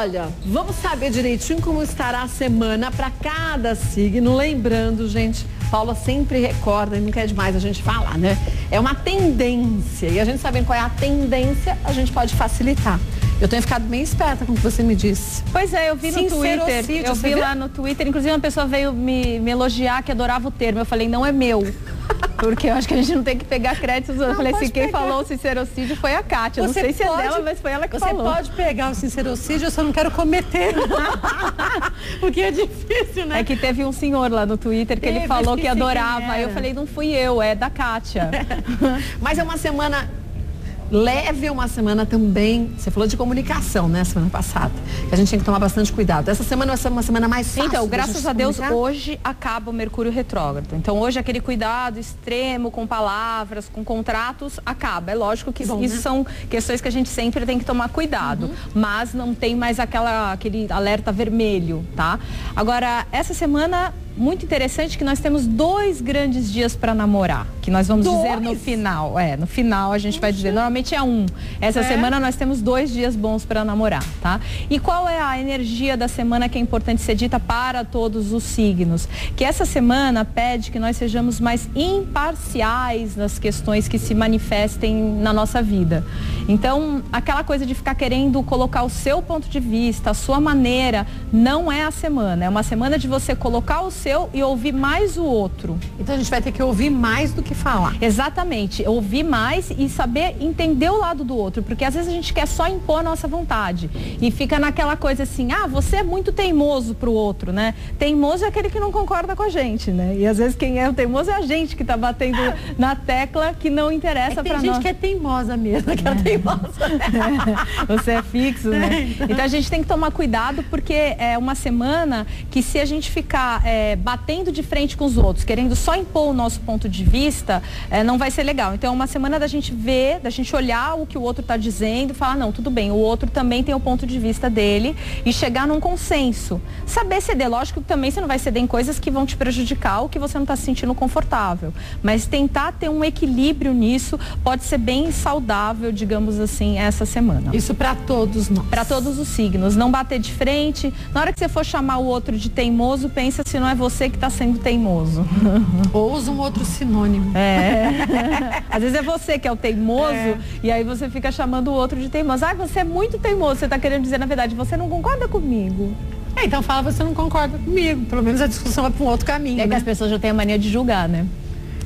Olha, vamos saber direitinho como estará a semana para cada signo. Lembrando, gente, Paula sempre recorda e não quer demais a gente falar, né? É uma tendência e a gente sabendo qual é a tendência, a gente pode facilitar. Eu tenho ficado bem esperta com o que você me disse. Pois é, eu vi no Twitter, eu vi lá no Twitter, inclusive uma pessoa veio me elogiar que adorava o termo. Eu falei, não é meu. Porque eu acho que a gente não tem que pegar créditos. Eu falei assim, quem falou o sincerocídio foi a Kátia. Não sei se é dela, mas foi ela que falou. Você pode pegar o sincerocídio, eu só não quero cometer. Porque é difícil, né? É que teve um senhor lá no Twitter que ele falou que adorava. Aí eu falei, não fui eu, é da Kátia. Mas é uma semana leve, uma semana também. Você falou de comunicação, né, semana passada. Que a gente tem que tomar bastante cuidado. Essa semana vai ser uma semana mais fácil. Então, graças a Deus, hoje acaba o Mercúrio retrógrado. Então, hoje aquele cuidado extremo com palavras, com contratos, acaba. É lógico que isso são questões que a gente sempre tem que tomar cuidado. Mas não tem mais aquele alerta vermelho, tá? Agora, essa semana, muito interessante que nós temos 2 grandes dias para namorar, que nós vamos dizer no final. No final a gente vai dizer, normalmente é 1. Essa semana nós temos 2 dias bons para namorar, tá? E qual é a energia da semana que é importante ser dita para todos os signos? Que essa semana pede que nós sejamos mais imparciais nas questões que se manifestem na nossa vida. Então, aquela coisa de ficar querendo colocar o seu ponto de vista, a sua maneira, não é a semana. É uma semana de você colocar o seu e ouvir mais o outro. Então a gente vai ter que ouvir mais do que falar. Exatamente, ouvir mais e saber entender o lado do outro, porque às vezes a gente quer só impor a nossa vontade e fica naquela coisa assim, você é muito teimoso pro outro, né? Teimoso é aquele que não concorda com a gente, né? E às vezes quem é o teimoso é a gente que tá batendo na tecla que não interessa pra nós. Tem gente que é teimosa mesmo, que é teimosa. Você é fixo, né? Então a gente tem que tomar cuidado, porque é uma semana que se a gente ficar batendo de frente com os outros, querendo só impor o nosso ponto de vista, não vai ser legal. Então é uma semana da gente ver, da gente olhar o que o outro está dizendo, falar, não, tudo bem, o outro também tem o ponto de vista dele e chegar num consenso. Saber ceder, lógico que também você não vai ceder em coisas que vão te prejudicar ou que você não está se sentindo confortável, mas tentar ter um equilíbrio nisso pode ser bem saudável, digamos assim, essa semana. Isso para todos nós. Para todos os signos, não bater de frente. Na hora que você for chamar o outro de teimoso, pensa se não é você que está sendo teimoso. Ou usa um outro sinônimo. Às vezes é você que é o teimoso e aí você fica chamando o outro de teimoso. Você é muito teimoso. Você está querendo dizer, na verdade, você não concorda comigo. Então fala, você não concorda comigo. Pelo menos a discussão vai para um outro caminho. Que as pessoas já têm a mania de julgar, né?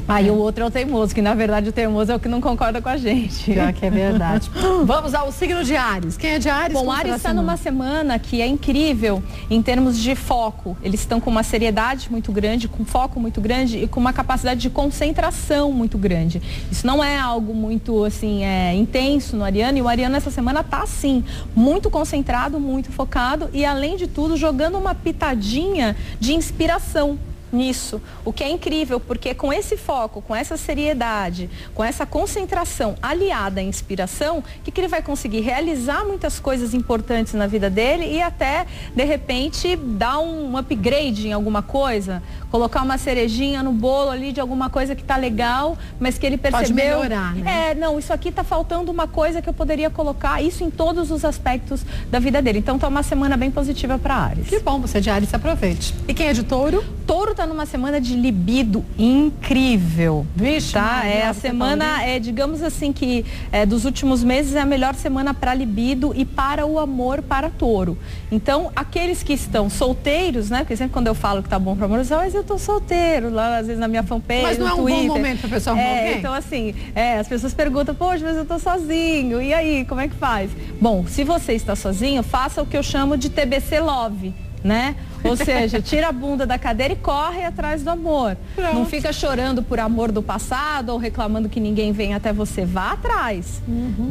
Aí o outro é o teimoso, que na verdade o teimoso é o que não concorda com a gente. Já que é verdade. Vamos ao signo de Áries. Quem é de Áries? Bom, Áries está numa semana que é incrível em termos de foco. Eles estão com uma seriedade muito grande, com foco muito grande e com uma capacidade de concentração muito grande. Isso não é algo muito, assim, intenso no ariano. E o ariano essa semana está, assim, muito concentrado, muito focado e, além de tudo, jogando uma pitadinha de inspiração nisso, o que é incrível, porque com esse foco, com essa seriedade, com essa concentração aliada à inspiração, que ele vai conseguir realizar muitas coisas importantes na vida dele e até, de repente, dar um upgrade em alguma coisa, colocar uma cerejinha no bolo ali de alguma coisa que tá legal, mas que ele percebeu... Pode melhorar, né? Não, isso aqui tá faltando uma coisa que eu poderia colocar, isso em todos os aspectos da vida dele. Então tá uma semana bem positiva para Áries. Que bom, você é de Áries, se aproveite. E quem é de Touro? Touro tá numa semana de libido incrível. Vixe, tá? A semana digamos assim que dos últimos meses é a melhor semana para libido e para o amor para Touro. Então, aqueles que estão solteiros, né? Porque sempre quando eu falo que tá bom para amor, mas eu tô solteiro, lá às vezes na minha fanpage, mas não no é um Twitter. bom momento pra pessoa arrumar alguém? Então assim, as pessoas perguntam, poxa, mas eu tô sozinho, e aí, como é que faz? Bom, se você está sozinho, faça o que eu chamo de TBC Love, né? Ou seja, tira a bunda da cadeira e corre atrás do amor. Pronto. Não fica chorando por amor do passado ou reclamando que ninguém vem até você. Vá atrás.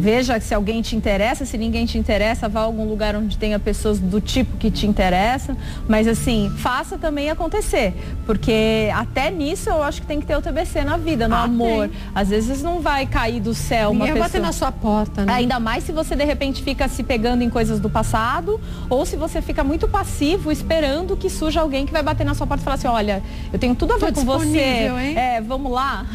Veja se alguém te interessa. Se ninguém te interessa, vá a algum lugar onde tenha pessoas do tipo que te interessam. Mas assim, faça também acontecer. Porque até nisso eu acho que tem que ter o TBC na vida, no amor. Tem. Às vezes não vai cair do céu uma pessoa. Ninguém vai bater na sua porta, né? Ainda mais se você de repente fica se pegando em coisas do passado ou se você fica muito passivo esperando quando que surge alguém que vai bater na sua porta e falar assim, olha, eu tenho tudo a ver com você, hein? Vamos lá?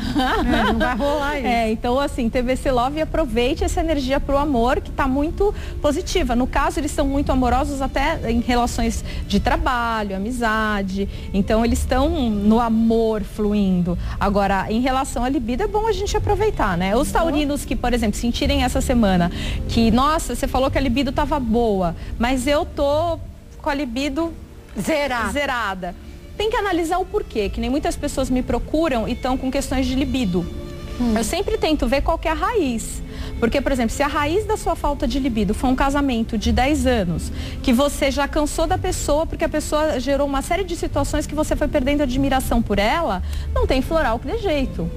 Não vai rolar isso. Então assim, TVC Love, aproveite essa energia pro amor, que tá muito positiva. No caso, eles são muito amorosos até em relações de trabalho, amizade. Então, eles estão no amor fluindo. Agora, em relação à libido, é bom a gente aproveitar, né? Os taurinos que, por exemplo, sentirem essa semana que, nossa, você falou que a libido tava boa, mas eu tô com a libido zerada. Tem que analisar o porquê, que nem muitas pessoas me procuram e estão com questões de libido. Eu sempre tento ver qual que é a raiz. Porque, por exemplo, se a raiz da sua falta de libido foi um casamento de 10 anos, que você já cansou da pessoa, porque a pessoa gerou uma série de situações que você foi perdendo admiração por ela, não tem floral que dê jeito.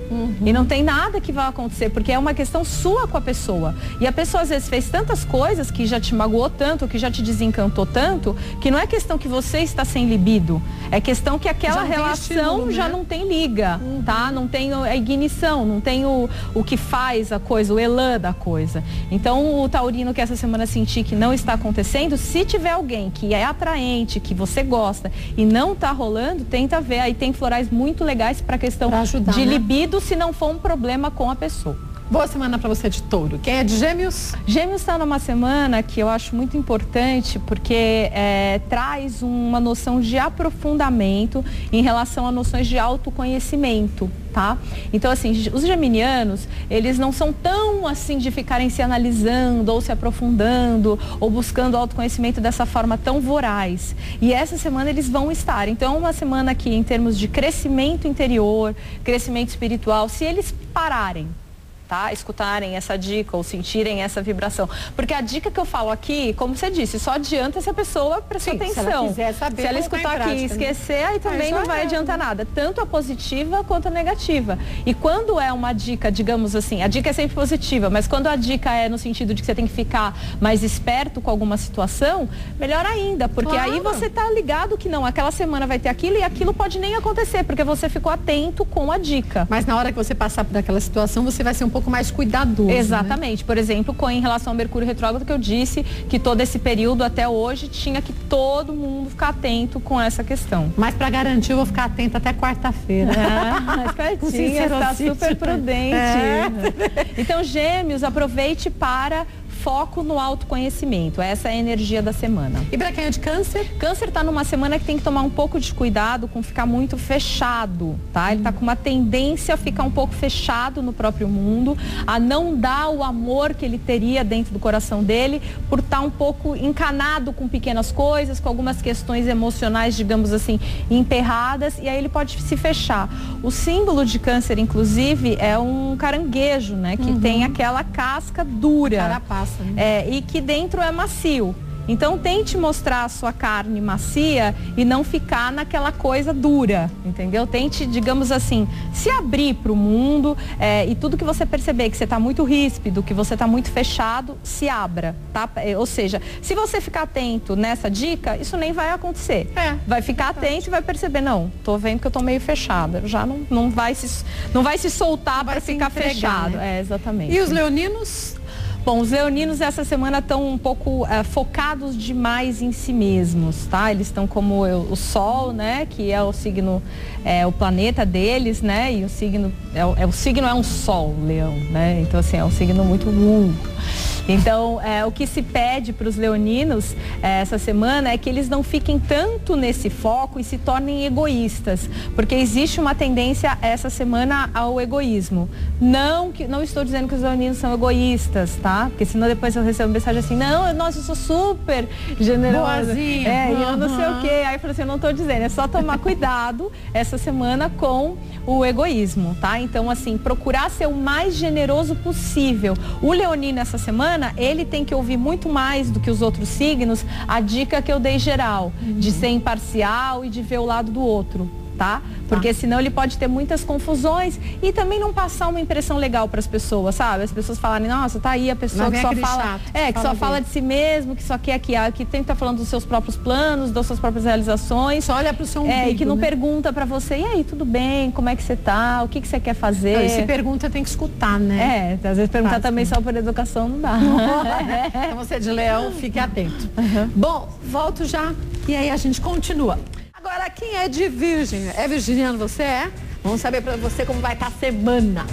E não tem nada que vai acontecer, porque é uma questão sua com a pessoa. E a pessoa, às vezes, fez tantas coisas que já te magoou tanto, que já te desencantou tanto, que não é questão que você está sem libido, é questão que aquela relação já não tem liga, tá? Não tem a ignição, não tem o que faz a coisa, o elan da coisa. Então, o taurino que essa semana sentir que não está acontecendo, se tiver alguém que é atraente, que você gosta e não está rolando, tenta ver. Aí tem florais muito legais para a questão de libido, se não for um problema com a pessoa. Boa semana para você de touro. Quem é de Gêmeos? Gêmeos está numa semana que eu acho muito importante, porque traz uma noção de aprofundamento em relação a noções de autoconhecimento, tá? Então, assim, os geminianos, eles não são tão assim de ficarem se analisando ou se aprofundando ou buscando autoconhecimento dessa forma tão voraz. E essa semana eles vão estar. Então, é uma semana que, em termos de crescimento interior, crescimento espiritual, se eles pararem, tá? Escutarem essa dica ou sentirem essa vibração. Porque a dica que eu falo aqui, como você disse, só adianta se a pessoa prestar atenção. Se ela quiser saber, se ela escutar aqui e esquecer, aí também não vai adiantar nada. Tanto a positiva quanto a negativa. E quando é uma dica, digamos assim, a dica é sempre positiva, mas quando a dica é no sentido de que você tem que ficar mais esperto com alguma situação, melhor ainda. Porque aí você tá ligado que não, aquela semana vai ter aquilo e aquilo pode nem acontecer, porque você ficou atento com a dica. Mas na hora que você passar por aquela situação, você vai ser um pouco mais cuidadoso. Exatamente. Né? Por exemplo, em relação ao Mercúrio retrógrado, que eu disse que todo esse período até hoje tinha que todo mundo ficar atento com essa questão. Mas para garantir, eu vou ficar atenta até quarta-feira. Espertinha, está super prudente. Então, Gêmeos, aproveite para foco no autoconhecimento. Essa é a energia da semana. E para quem é de Câncer? Câncer está numa semana que tem que tomar um pouco de cuidado com ficar muito fechado, tá? Ele está com uma tendência a ficar um pouco fechado no próprio mundo, a não dar o amor que ele teria dentro do coração dele, por estar um pouco encanado com pequenas coisas, com algumas questões emocionais, digamos assim, emperradas, e aí ele pode se fechar. O símbolo de Câncer, inclusive, é um caranguejo, né? Que tem aquela casca dura. Carapaça. E que dentro é macio. Então tente mostrar a sua carne macia e não ficar naquela coisa dura, entendeu? Tente, digamos assim, se abrir para o mundo e tudo que você perceber que você está muito ríspido, que você está muito fechado, se abra, tá? Ou seja, se você ficar atento nessa dica, isso nem vai acontecer. Vai ficar atento e vai perceber, não, tô vendo que eu tô meio fechada, já não vai se soltar para ficar fechado. Né? Exatamente. E os leoninos? Bom, os leoninos essa semana estão um pouco focados demais em si mesmos, tá? Eles estão como o Sol, né? Que é o signo, o planeta deles, né? E o signo, o signo é um Sol, Leão, né? Então, assim, é um signo muito Então, o que se pede para os leoninos essa semana é que eles não fiquem tanto nesse foco e se tornem egoístas, porque existe uma tendência essa semana ao egoísmo. Não estou dizendo que os leoninos são egoístas, tá? Porque senão depois eu recebo mensagem assim, não, nossa, eu sou super generosa. Boazinha. E eu não sei o quê. Aí eu falei assim, eu não estou dizendo, é só tomar cuidado essa semana com o egoísmo, tá? Então, assim, procurar ser o mais generoso possível. O leonino essa semana, ele tem que ouvir muito mais do que os outros signos a dica que eu dei geral, de ser imparcial e de ver o lado do outro, tá? Porque senão ele pode ter muitas confusões e também não passar uma impressão legal para as pessoas, sabe? As pessoas falarem, nossa, tá aí a pessoa que só fala, que só fala de si mesmo, que só quer que tem que estar falando dos seus próprios planos, das suas próprias realizações. Só olha pro seu umbigo, e que não pergunta para você, e aí, tudo bem? Como é que você tá? O que você quer fazer? E se pergunta, tem que escutar, né? Às vezes perguntar também só por educação não dá. Então você de Leão, fique atento. Bom, volto já. E aí a gente continua. Agora, quem é de Virgem? É virginiano você é? Vamos saber pra você como vai estar a semana.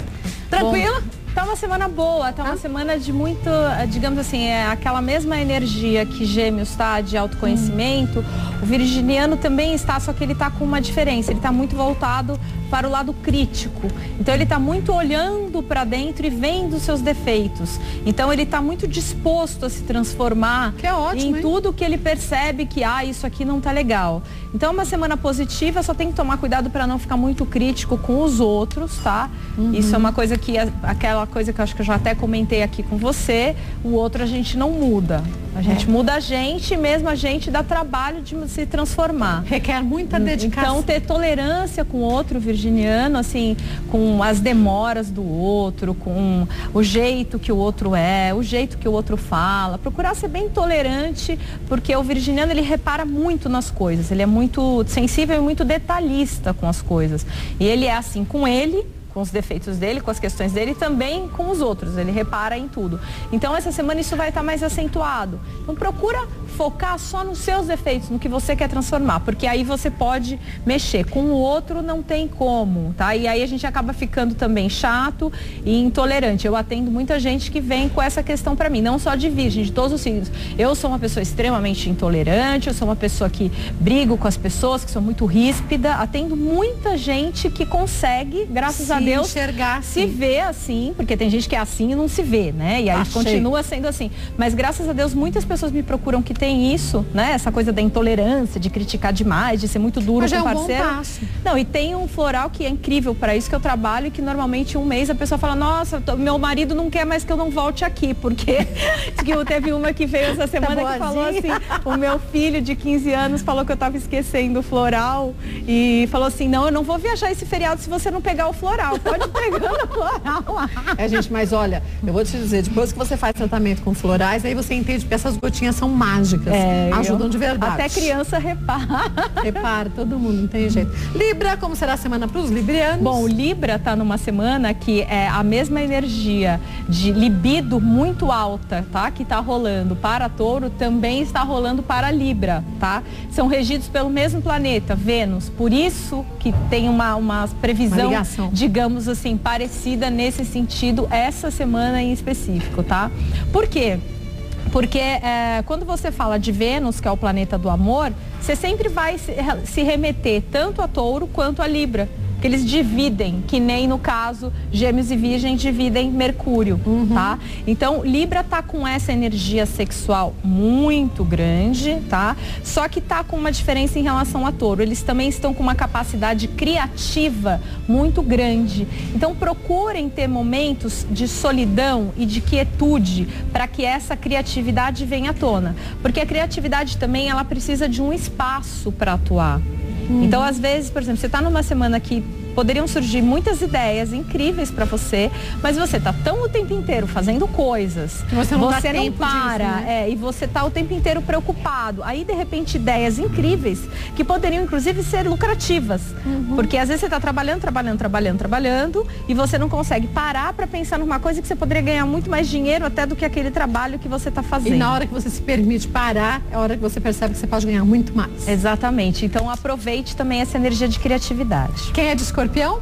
Tranquilo? Tá uma semana boa, tá uma semana de muito, digamos assim, aquela mesma energia que Gêmeos tá, de autoconhecimento. O virginiano também está, só que ele tá com uma diferença, ele tá muito voltado para o lado crítico. Então ele está muito olhando para dentro e vendo os seus defeitos. Então ele está muito disposto a se transformar em tudo que ele percebe que isso aqui não tá legal. Então é uma semana positiva, só tem que tomar cuidado para não ficar muito crítico com os outros, tá? Isso é uma coisa que, aquela coisa que eu acho que eu já até comentei aqui com você, o outro a gente não muda. A gente muda a gente, mesmo a gente dá trabalho de se transformar. Requer muita dedicação. Então ter tolerância com o outro virginiano, assim, com as demoras do outro, com o jeito que o outro é, o jeito que o outro fala. Procurar ser bem tolerante, porque o virginiano, ele repara muito nas coisas. Ele é muito sensível e muito detalhista com as coisas. E ele é assim com ele, com os defeitos dele, com as questões dele e também com os outros. Ele repara em tudo. Então essa semana isso vai estar mais acentuado. Então procura focar só nos seus defeitos, no que você quer transformar, porque aí você pode mexer. Com o outro não tem como, tá? E aí a gente acaba ficando também chato e intolerante. Eu atendo muita gente que vem com essa questão pra mim, não só de Virgem, de todos os signos. Eu sou uma pessoa extremamente intolerante, eu sou uma pessoa que brigo com as pessoas, que sou muito ríspida. Atendo muita gente que consegue, graças a Deus, enxergar assim. Se vê assim, porque tem gente que é assim e não se vê, né? E aí continua sendo assim. Mas graças a Deus muitas pessoas me procuram que tem isso, né? Essa coisa da intolerância, de criticar demais, de ser muito duro com o parceiro. Bom passo. Não, e tem um floral que é incrível para isso que eu trabalho e que normalmente um mês a pessoa fala, nossa, meu marido não quer mais que eu não volte aqui, porque teve uma que veio essa semana que falou assim, o meu filho de 15 anos falou que eu tava esquecendo o floral e falou assim, não, eu não vou viajar esse feriado se você não pegar o floral. Pode pegar o floral lá. Gente, mas olha, eu vou te dizer, depois que você faz tratamento com florais, aí você entende que essas gotinhas são mágicas. Ajudam de verdade. Até criança repara. Repara, todo mundo, não tem jeito. Libra, como será a semana para os librianos? Bom, o Libra tá numa semana que é a mesma energia de libido muito alta, tá? Que tá rolando para Touro, também está rolando para Libra, tá? São regidos pelo mesmo planeta, Vênus. Por isso que tem uma previsão, digamos assim, parecida nesse sentido, essa semana em específico, tá? Por quê? Porque quando você fala de Vênus, que é o planeta do amor, você sempre vai se remeter tanto a Touro quanto a Libra. Que eles dividem, que nem no caso Gêmeos e Virgem dividem Mercúrio, tá? Então Libra tá com essa energia sexual muito grande, tá? Só que tá com uma diferença em relação a Touro. Eles também estão com uma capacidade criativa muito grande. Então procurem ter momentos de solidão e de quietude para que essa criatividade venha à tona, porque a criatividade também ela precisa de um espaço para atuar. Então, às vezes, por exemplo, você está numa semana que poderiam surgir muitas ideias incríveis para você, mas você está tão o tempo inteiro fazendo coisas, você não para, disso, né? E você está o tempo inteiro preocupado. Aí, de repente, ideias incríveis que poderiam, inclusive, ser lucrativas. Porque às vezes você está trabalhando e você não consegue parar para pensar numa coisa que você poderia ganhar muito mais dinheiro até do que aquele trabalho que você está fazendo. E na hora que você se permite parar, é a hora que você percebe que você pode ganhar muito mais. Exatamente. Então, aproveite também essa energia de criatividade. Quem é de Escorpião?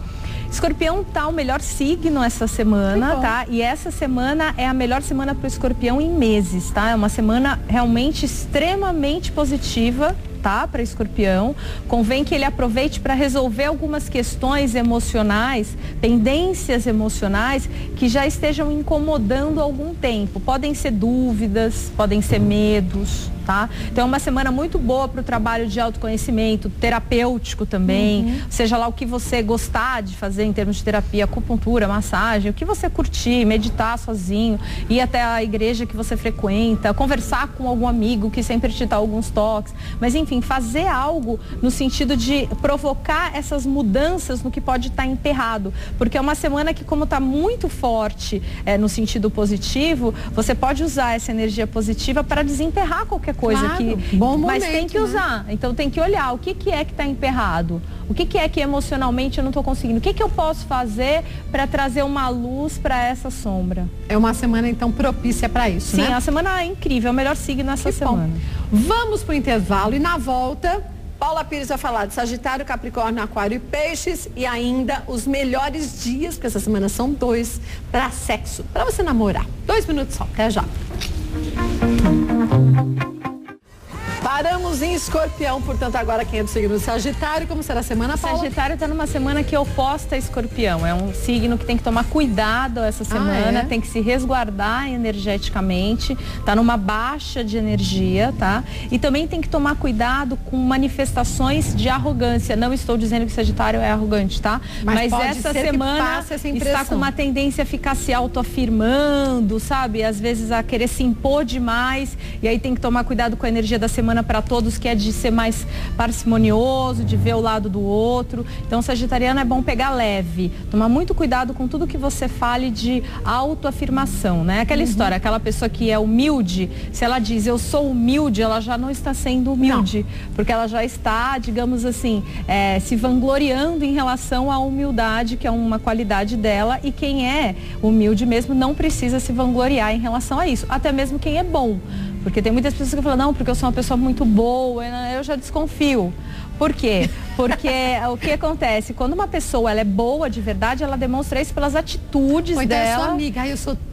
Escorpião tá o melhor signo essa semana, tá? E essa semana é a melhor semana para o Escorpião em meses, tá? É uma semana realmente extremamente positiva, tá? Para Escorpião. Convém que ele aproveite para resolver algumas questões emocionais, pendências emocionais que já estejam incomodando há algum tempo. Podem ser dúvidas, podem ser medos, tá? Então é uma semana muito boa para o trabalho de autoconhecimento, terapêutico também, seja lá o que você gostar de fazer em termos de terapia, acupuntura, massagem, o que você curtir, meditar sozinho, ir até a igreja que você frequenta, conversar com algum amigo que sempre te dá alguns toques, mas enfim, fazer algo no sentido de provocar essas mudanças no que pode estar emperrado, porque é uma semana que, como está muito forte no sentido positivo, você pode usar essa energia positiva para desemperrar qualquer coisa bom momento, mas tem que usar. Então tem que olhar o que é que está emperrado. O que é que emocionalmente eu não estou conseguindo? O que eu posso fazer para trazer uma luz para essa sombra? É uma semana, então, propícia para isso, Sim, né? a semana é incrível, é o melhor signo essa semana. Vamos para o intervalo e na volta, Paula Pires vai falar de Sagitário, Capricórnio, Aquário e Peixes e ainda os melhores dias, porque essa semana são 2, para sexo, para você namorar. 2 minutos só, até já. Paramos em Escorpião, portanto agora quem é do signo Sagitário, como será a semana, Paula? Sagitário está numa semana que é oposta a Escorpião, é um signo que tem que tomar cuidado essa semana, tem que se resguardar energeticamente, tá numa baixa de energia, tá? E também tem que tomar cuidado com manifestações de arrogância, não estou dizendo que Sagitário é arrogante, tá? Mas essa semana está com uma tendência a ficar se autoafirmando, sabe? Às vezes a querer se impor demais, e aí tem que tomar cuidado com a energia da semana para todos, que é de ser mais parcimonioso, de ver o lado do outro. Então, sagitariano é bom pegar leve, tomar muito cuidado com tudo que você fale de autoafirmação, né? Aquela história, aquela pessoa que é humilde, se ela diz eu sou humilde, ela já não está sendo humilde, porque ela já está, digamos assim, se vangloriando em relação à humildade, que é uma qualidade dela, e quem é humilde mesmo não precisa se vangloriar em relação a isso, até mesmo quem é bom. Porque tem muitas pessoas que falam, não, porque eu sou uma pessoa muito boa, eu já desconfio. Por quê? Porque o que acontece? Quando uma pessoa ela é boa de verdade, ela demonstra isso pelas atitudes dela. Então é sua amiga,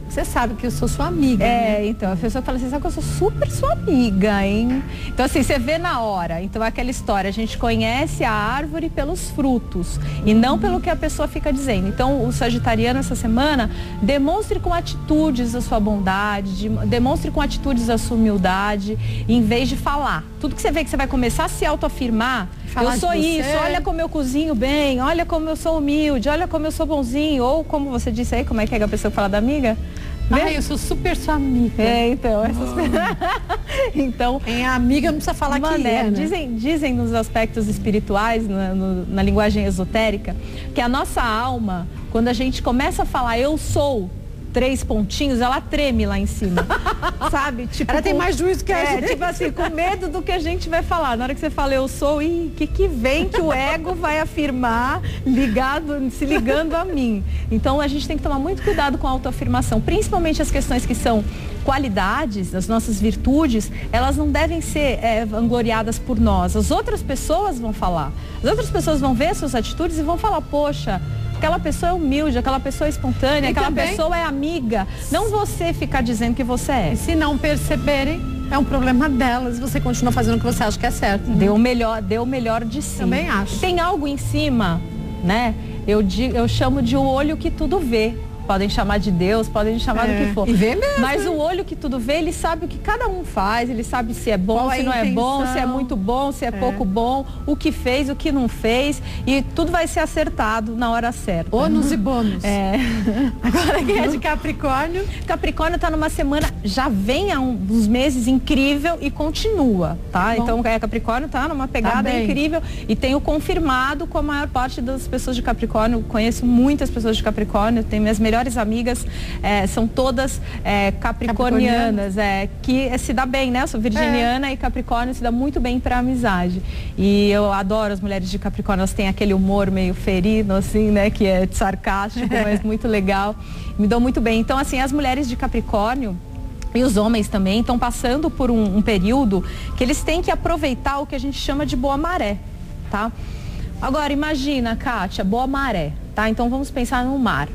você sabe que eu sou sua amiga. Né? Então, a pessoa fala assim, sabe que eu sou super sua amiga, hein? Então, assim, você vê na hora. Então, é aquela história, a gente conhece a árvore pelos frutos e não pelo que a pessoa fica dizendo. Então, o sagitariano essa semana, demonstre com atitudes a sua bondade, demonstre com atitudes a sua humildade, em vez de falar. Tudo que você vê que você vai começar a se autoafirmar, eu sou isso, olha como eu cozinho bem, olha como eu sou humilde, olha como eu sou bonzinho, ou como você disse aí, como é que é a pessoa que fala da amiga? Eu sou super sua amiga. Então, então, a amiga não precisa falar que né? Dizem nos aspectos espirituais, na linguagem esotérica, que a nossa alma, quando a gente começa a falar eu sou 3 pontinhos, ela treme lá em cima, sabe? Tipo, ela tem mais juízo que a gente. Tipo assim, com medo do que a gente vai falar. Na hora que você fala eu sou, o que vem que o ego vai afirmar se ligando a mim. Então a gente tem que tomar muito cuidado com a autoafirmação, principalmente as questões que são qualidades, as nossas virtudes, elas não devem ser vangloriadas por nós. As outras pessoas vão falar. As outras pessoas vão ver suas atitudes e vão falar, poxa, aquela pessoa é humilde, aquela pessoa é espontânea, aquela pessoa é amiga. Não você ficar dizendo que você é. E se não perceberem, é um problema delas. Você continua fazendo o que você acha que é certo. Deu o melhor de si. Também acho. Tem algo em cima, né? Eu chamo de o olho que tudo vê. Podem chamar de Deus, podem chamar do que for. E vê mesmo. Mas o olho que tudo vê, ele sabe o que cada um faz, ele sabe se é bom, se não é bom, se é muito bom, se é pouco bom, o que fez, o que não fez, e tudo vai ser acertado na hora certa. Ônus e bônus. Agora quem é de Capricórnio? Capricórnio tá numa semana, já vem há uns meses incrível e continua, tá? Então Capricórnio tá numa pegada incrível e tenho confirmado com a maior parte das pessoas de Capricórnio, conheço muitas pessoas de Capricórnio, tenho minhas melhores amigas, são todas capricornianas, que se dá bem, né? Eu sou virginiana e Capricórnio se dá muito bem para amizade. E eu adoro as mulheres de Capricórnio, elas têm aquele humor meio ferido, assim, né? Que é sarcástico, mas muito legal. Me dou muito bem. Então, assim, as mulheres de Capricórnio e os homens também estão passando por um período que eles têm que aproveitar o que a gente chama de boa maré, tá? Agora, imagina, Kátia, boa maré, tá? Então, vamos pensar no mar.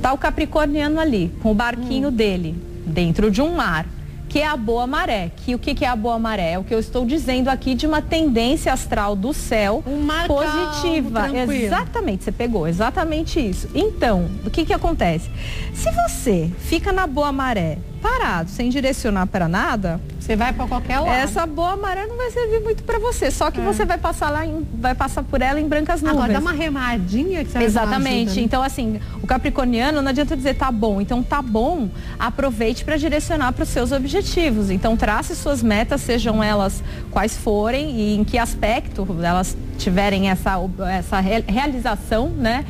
Tá o capricorniano ali, com o barquinho dele, dentro de um mar, que é a boa maré. O que é a boa maré? É o que eu estou dizendo aqui de uma tendência astral do céu positiva. Calmo, exatamente, você pegou, exatamente isso. Então, o que acontece? Se você fica na boa maré, parado, sem direcionar para nada, você vai para qualquer lado. Essa boa maré não vai servir muito para você, só que você vai passar por ela em brancas nuvens. Agora dá uma remadinha que você Exatamente. Ajuda, né? Então, assim, o capricorniano não adianta dizer tá bom. Então, tá bom, aproveite para direcionar para os seus objetivos. Então, trace suas metas, sejam elas quais forem e em que aspecto elas tiverem essa realização, né?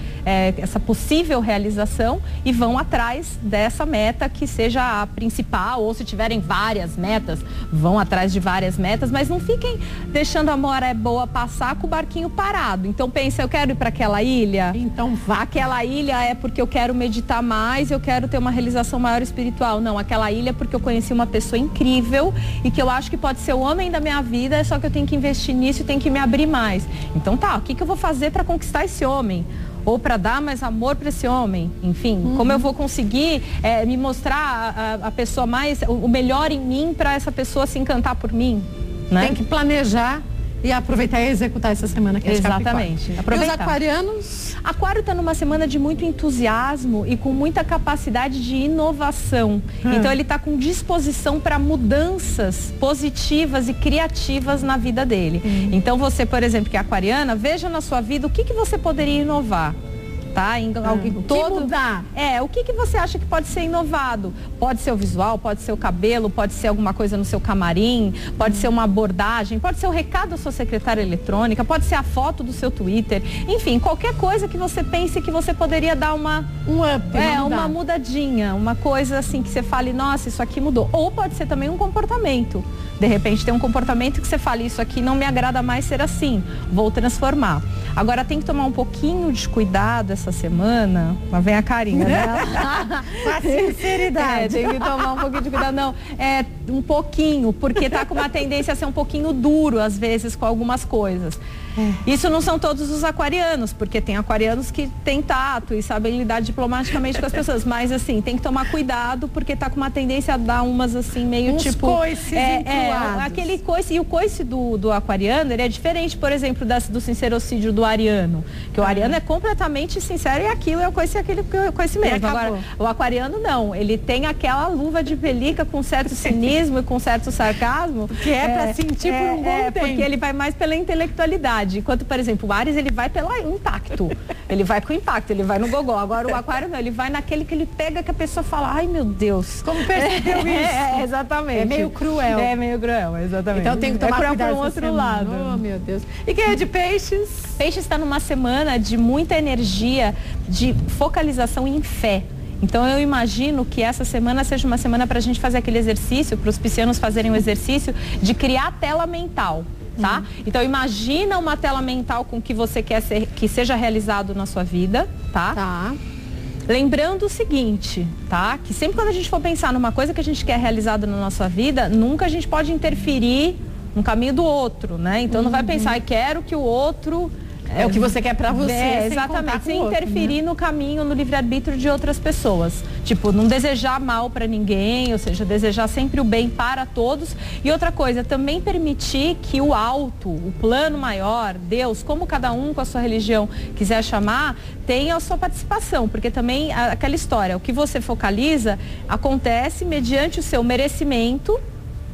Essa possível realização, e vão atrás dessa meta que seja a principal, ou se tiverem várias metas, vão atrás de várias metas, mas não fiquem deixando a maré boa passar com o barquinho parado. Então pensa, eu quero ir para aquela ilha, então vá. Aquela ilha é porque eu quero meditar mais, eu quero ter uma realização maior espiritual. Não, aquela ilha é porque eu conheci uma pessoa incrível e que eu acho que pode ser o homem da minha vida, só que eu tenho que investir nisso e tenho que me abrir mais. Então tá, o que eu vou fazer para conquistar esse homem? Ou para dar mais amor para esse homem? Enfim, como eu vou conseguir me mostrar a pessoa mais, o melhor em mim, para essa pessoa se encantar por mim, né? Tem que planejar e aproveitar e executar essa semana que é de Capricórnio. Exatamente. E os aquarianos? Aquário está numa semana de muito entusiasmo e com muita capacidade de inovação. Então ele está com disposição para mudanças positivas e criativas na vida dele. Então você, por exemplo, que é aquariana, veja na sua vida o que você poderia inovar. Tá? Todo... mudar? O que você acha que pode ser inovado? Pode ser o visual, pode ser o cabelo, pode ser alguma coisa no seu camarim, pode ser uma abordagem, pode ser o recado da sua secretária eletrônica, pode ser a foto do seu Twitter. Enfim, qualquer coisa que você pense que você poderia dar uma mudadinha, uma coisa assim que você fale, nossa, isso aqui mudou. Ou pode ser também um comportamento. De repente tem um comportamento que você fala, isso aqui não me agrada mais ser assim, vou transformar. Agora tem que tomar um pouquinho de cuidado essa semana, mas vem a carinha, né? Com a sinceridade. Tem que tomar um pouquinho de cuidado, não, um pouquinho, porque tá com uma tendência a ser um pouquinho duro, às vezes, com algumas coisas. Isso não são todos os aquarianos, porque tem aquarianos que têm tato e sabem lidar diplomaticamente com as pessoas, mas assim, tem que tomar cuidado, porque tá com uma tendência a dar umas assim, meio uns tipo... coices aquele coice, e o coice do aquariano, ele é diferente, por exemplo, do sincerocídio do ariano, que o ariano é completamente sincero e aquilo é o coice, aquele coice mesmo. Agora, o aquariano não, ele tem aquela luva de pelica com certo cinismo e com certo sarcasmo, que pra sentir por um bom tempo. Porque ele vai mais pela intelectualidade. Enquanto, por exemplo, o Áries, ele vai pelo impacto. Ele vai com impacto, ele vai no gogó. Agora o Aquário não, ele vai naquele que ele pega que a pessoa fala, ai meu Deus. Como percebeu isso? Exatamente. É meio cruel. É meio cruel, exatamente. Então tem que tomar cuidado por um outro lado. Oh, meu Deus. E quem é de Peixes? Peixes está numa semana de muita energia, de focalização em fé. Então eu imagino que essa semana seja uma semana para a gente fazer aquele exercício, para os piscianos fazerem o exercício de criar tela mental. Tá? Então imagina uma tela mental com que você quer que seja realizado na sua vida, tá? Lembrando o seguinte, tá? Que sempre quando a gente for pensar numa coisa que a gente quer realizada na nossa vida, nunca a gente pode interferir no caminho do outro, né? Então não vai pensar, quero que o outro... É o que você quer pra você. Exatamente, sem interferir no caminho, no livre-arbítrio de outras pessoas. Tipo, não desejar mal para ninguém, ou seja, desejar sempre o bem para todos. E outra coisa, também permitir que o alto, o plano maior, Deus, como cada um com a sua religião quiser chamar, tenha a sua participação. Porque também aquela história, o que você focaliza acontece mediante o seu merecimento,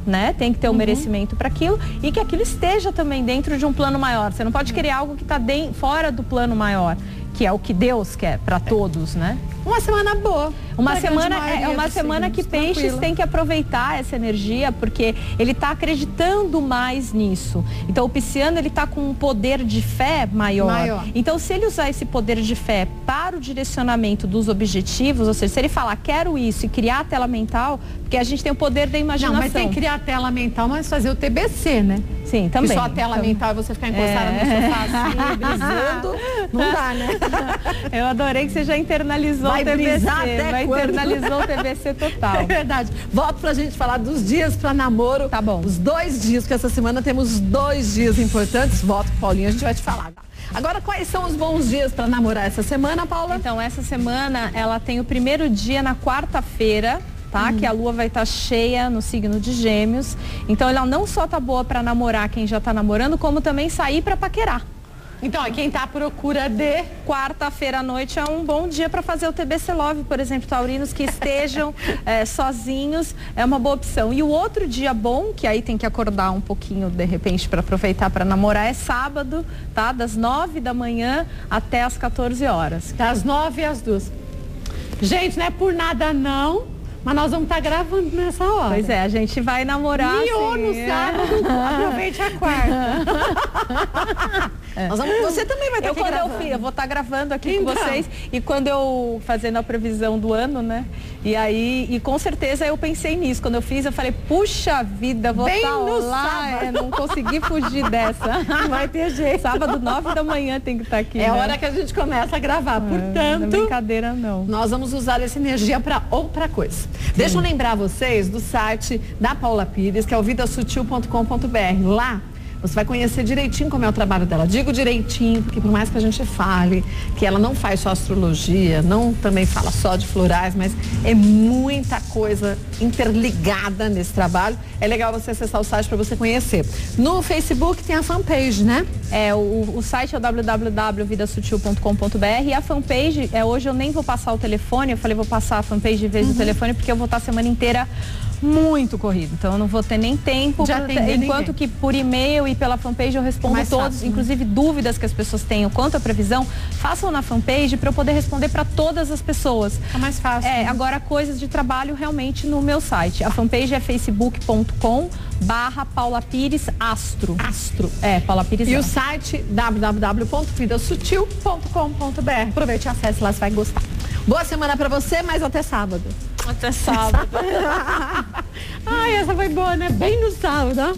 né? Tem que ter um merecimento para aquilo e que aquilo esteja também dentro de um plano maior. Você não pode querer algo que está fora do plano maior, que é o que Deus quer para todos, né? Uma semana boa. Uma semana que Peixes tem que aproveitar essa energia, porque ele está acreditando mais nisso. Então o pisciano, ele está com um poder de fé maior. Então se ele usar esse poder de fé para o direcionamento dos objetivos, ou seja, se ele falar quero isso e criar a tela mental, porque a gente tem o poder da imaginação. Não, mas tem que criar a tela mental, mas fazer o TBC, né? Sim, também. E só a tela mental e você ficar encostada no sofá assim, brisando, não dá, né? Eu adorei que você já internalizou o TBC. Internalizou o TBC total. É verdade. Volto pra gente falar dos dias pra namoro. Tá bom. Os 2 dias, porque essa semana temos 2 dias importantes. Volto, Paulinha, a gente vai te falar. Agora, quais são os bons dias pra namorar essa semana, Paula? Então, essa semana, ela tem o primeiro dia na quarta-feira, tá? Que a lua vai estar cheia no signo de Gêmeos. Então, ela não só tá boa pra namorar quem já tá namorando, como também sair pra paquerar. Então, quem está à procura de... Quarta-feira à noite é um bom dia para fazer o TBC Love, por exemplo, taurinos que estejam sozinhos, é uma boa opção. E o outro dia bom, que aí tem que acordar um pouquinho, de repente, para aproveitar para namorar, é sábado, tá? Das 9 da manhã até as 14 horas. Das 9 às 2. Gente, não é por nada não, mas nós vamos estar gravando nessa hora. Pois é, a gente vai namorar no sábado, aproveite a quarta. Você também vai estar aqui gravando. Eu vou estar gravando aqui com vocês. E quando eu fazendo a previsão do ano, né? E com certeza eu pensei nisso. Quando eu fiz, eu falei, puxa vida, vou estar lá. Não consegui fugir dessa. Vai ter jeito. Sábado, 9 da manhã tem que estar aqui. É a hora que a gente começa a gravar. Portanto, não é brincadeira, não. Nós vamos usar essa energia para outra coisa. Sim. Deixa eu lembrar vocês do site da Paula Pires, que é o vidasutil.com.br. Lá você vai conhecer direitinho como é o trabalho dela. Digo direitinho, porque por mais que a gente fale que ela não faz só astrologia, não também fala só de florais, mas é muita coisa interligada nesse trabalho. É legal você acessar o site para você conhecer. No Facebook tem a fanpage, né? O site é o www.vidasutil.com.br e a fanpage, hoje eu nem vou passar o telefone, eu falei vou passar a fanpage de vez do telefone, porque eu vou estar a semana inteira muito corrido, então eu não vou ter nem tempo, enquanto que por e-mail e pela fanpage eu respondo todos, inclusive dúvidas que as pessoas tenham quanto à previsão, façam na fanpage para eu poder responder para todas as pessoas. É mais fácil. Agora coisas de trabalho realmente no meu site. A fanpage é facebook.com/Paula Pires Astro. Paula Pires Astro. E o site www.vidasutil.com.br. Aproveite e acesse lá, você vai gostar. Boa semana pra você, mas até sábado. Até sábado. Ai, essa foi boa, né? Bem no sábado, ó.